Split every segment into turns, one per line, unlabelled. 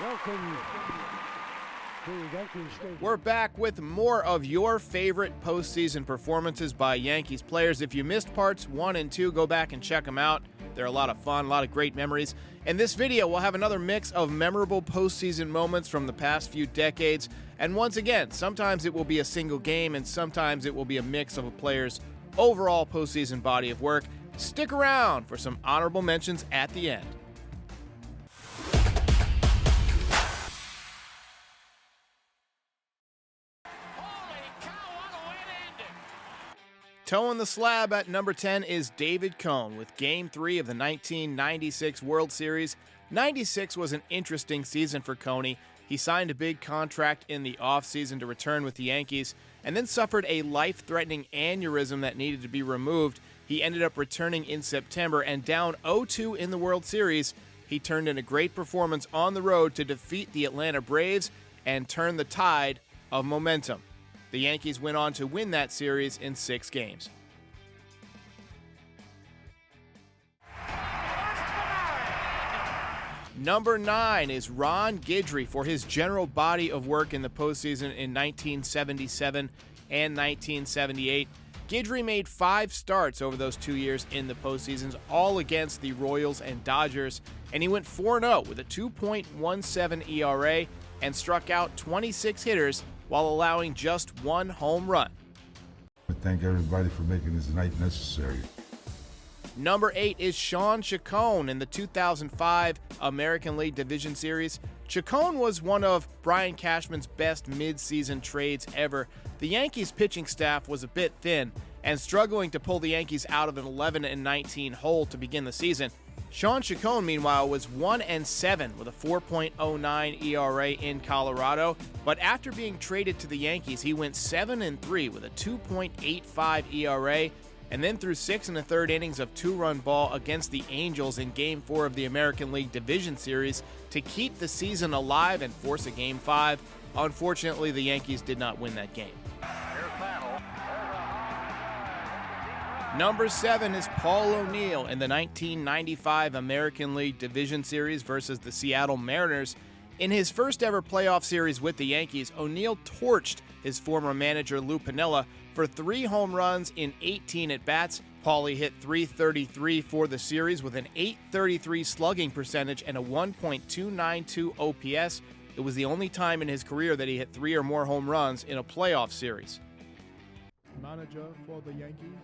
Welcome to Yankee Stadium.
We're back with more of your favorite postseason performances by Yankees players. If you missed parts 1 and 2, go back and check them out. They're a lot of fun, a lot of great memories. In this video, we'll have another mix of memorable postseason moments from the past few decades. And once again, sometimes it will be a single game, and sometimes it will be a mix of a player's overall postseason body of work. Stick around for some honorable mentions at the end. Toeing the slab at number 10 is David Cone with Game 3 of the 1996 World Series. 96 was an interesting season for Coney. He signed a big contract in the offseason to return with the Yankees and then suffered a life-threatening aneurysm that needed to be removed. He ended up returning in September, and down 0-2 in the World Series, he turned in a great performance on the road to defeat the Atlanta Braves and turn the tide of momentum. The Yankees went on to win that series in 6 games. Number 9 is Ron Guidry for his general body of work in the postseason in 1977 and 1978. Guidry made 5 starts over those 2 years in the postseasons, all against the Royals and Dodgers, and he went 4-0 with a 2.17 ERA and struck out 26 hitters while allowing just 1 home run.
I thank everybody for making this night necessary.
Number 8 is Shawn Chacon in the 2005 American League Division Series. Chacon was one of Brian Cashman's best mid-season trades ever. The Yankees pitching staff was a bit thin and struggling to pull the Yankees out of an 11-19 hole to begin the season. Shawn Chacon, meanwhile, was 1-7 with a 4.09 ERA in Colorado, but after being traded to the Yankees, he went 7-3 with a 2.85 ERA, and then threw 6 1/3 innings of 2-run ball against the Angels in Game 4 of the American League Division Series to keep the season alive and force a Game 5. Unfortunately, the Yankees did not win that game. Number 7 is Paul O'Neill in the 1995 American League Division Series versus the Seattle Mariners. In his first ever playoff series with the Yankees, O'Neill torched his former manager Lou Piniella for 3 home runs in 18 at-bats. Paulie hit .333 for the series with an .833 slugging percentage and a 1.292 OPS. It was the only time in his career that he hit 3 or more home runs in a playoff series.
Manager for the Yankees.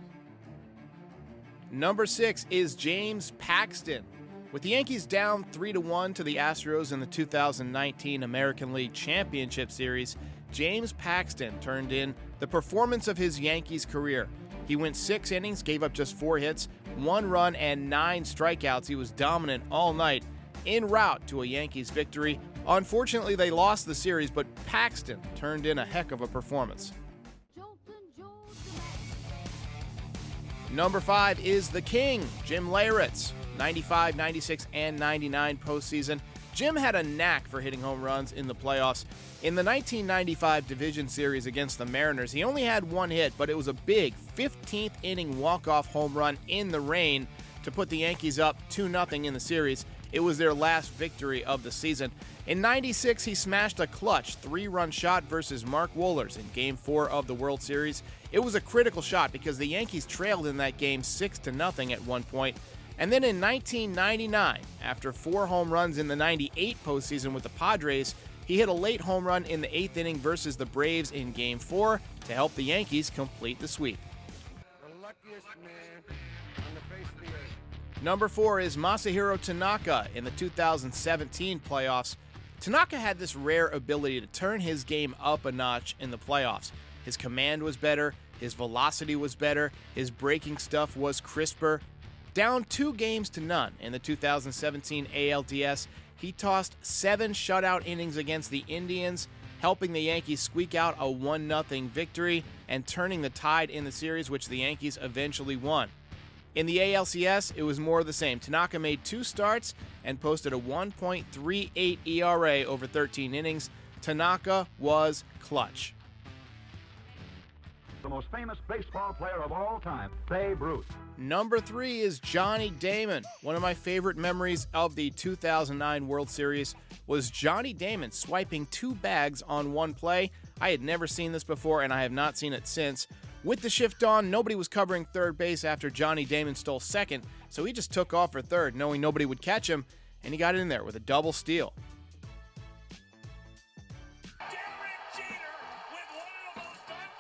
Number 6 is James Paxton. With the Yankees down 3-1 to the Astros in the 2019 American League Championship Series, James Paxton turned in the performance of his Yankees career. He went 6 innings, gave up just 4 hits, 1 run, and 9 strikeouts. He was dominant all night, en route to a Yankees victory. Unfortunately, they lost the series, but Paxton turned in a heck of a performance. Number 5 is the King, Jim Leyritz. 95, 96, and 99 postseason. Jim had a knack for hitting home runs in the playoffs. In the 1995 Division Series against the Mariners, he only had 1 hit, but it was a big 15th inning walk-off home run in the rain to put the Yankees up 2-0 in the series. It was their last victory of the season. In 96, he smashed a clutch 3-run shot versus Mark Wohlers in Game 4 of the World Series. It was a critical shot because the Yankees trailed in that game 6-0 at one point. And then in 1999, after 4 home runs in the 98 postseason with the Padres, he hit a late home run in the 8th inning versus the Braves in Game 4 to help the Yankees complete the sweep.
The luckiest man on the face of the earth.
Number 4 is Masahiro Tanaka in the 2017 playoffs. Tanaka had this rare ability to turn his game up a notch in the playoffs. His command was better, his velocity was better, his breaking stuff was crisper. Down 2-0 in the 2017 ALDS, he tossed 7 shutout innings against the Indians, helping the Yankees squeak out a 1-0 victory and turning the tide in the series, which the Yankees eventually won. In the ALCS, it was more of the same. Tanaka made 2 starts and posted a 1.38 ERA over 13 innings. Tanaka was clutch.
The
most famous baseball player of all time, Babe Ruth.
Number 3 is Johnny Damon. One of my favorite memories of the 2009 World Series was Johnny Damon swiping 2 bags on one play. I had never seen this before, and I have not seen it since. With the shift on, nobody was covering third base after Johnny Damon stole second, so he just took off for third, knowing nobody would catch him, and he got in there with a double steal.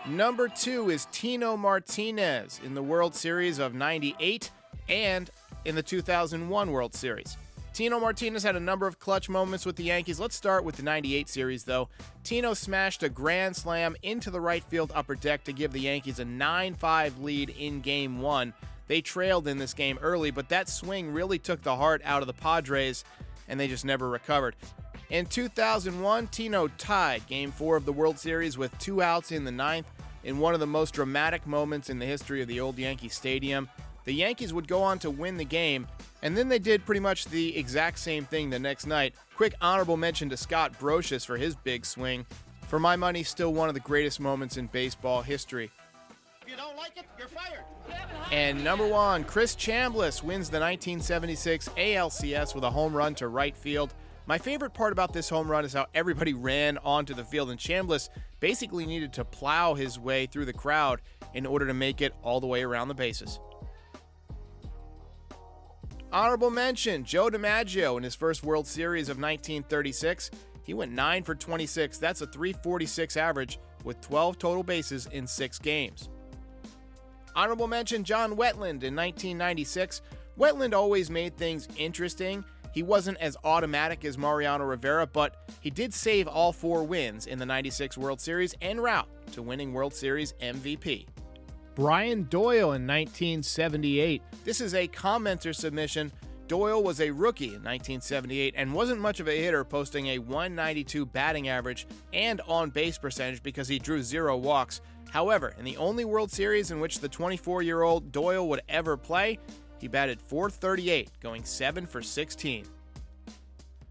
Number 2 is Tino Martinez in the World Series of '98 and in the 2001 World Series. Tino Martinez had a number of clutch moments with the Yankees. Let's start with the '98 series, though. Tino smashed a grand slam into the right field upper deck to give the Yankees a 9-5 lead in Game 1. They trailed in this game early, but that swing really took the heart out of the Padres, and they just never recovered. In 2001, Tino tied Game 4 of the World Series with 2 outs in the 9th in one of the most dramatic moments in the history of the old Yankee Stadium. The Yankees would go on to win the game, and then they did pretty much the exact same thing the next night. Quick honorable mention to Scott Brocious for his big swing. For my money, still one of the greatest moments in baseball history.
If you don't like it, you're fired.
And number 1, Chris Chambliss wins the 1976 ALCS with a home run to right field. My favorite part about this home run is how everybody ran onto the field, and Chambliss basically needed to plow his way through the crowd in order to make it all the way around the bases. Honorable mention, Joe DiMaggio in his first World Series of 1936. He went 9 for 26. That's a .346 average with 12 total bases in 6 games. Honorable mention, John Wetland in 1996. Wetland always made things interesting. He wasn't as automatic as Mariano Rivera, but he did save all 4 wins in the '96 World Series en route to winning World Series MVP. Brian Doyle in 1978. This is a commenter submission. Doyle was a rookie in 1978 and wasn't much of a hitter, posting a .192 batting average and on-base percentage because he drew 0 walks. However, in the only World Series in which the 24-year-old Doyle would ever play, he batted .438, going 7 for 16.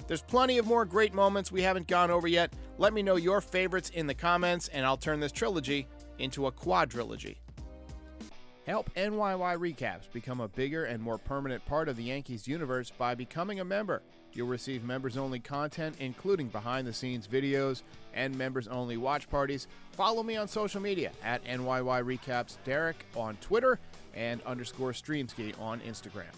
There's plenty of more great moments we haven't gone over yet. Let me know your favorites in the comments, and I'll turn this trilogy into a quadrilogy. Help NYY Recaps become a bigger and more permanent part of the Yankees universe by becoming a member. You'll receive members-only content, including behind-the-scenes videos and members-only watch parties. Follow me on social media at NYY Recaps Derek on Twitter and _Streamski on Instagram.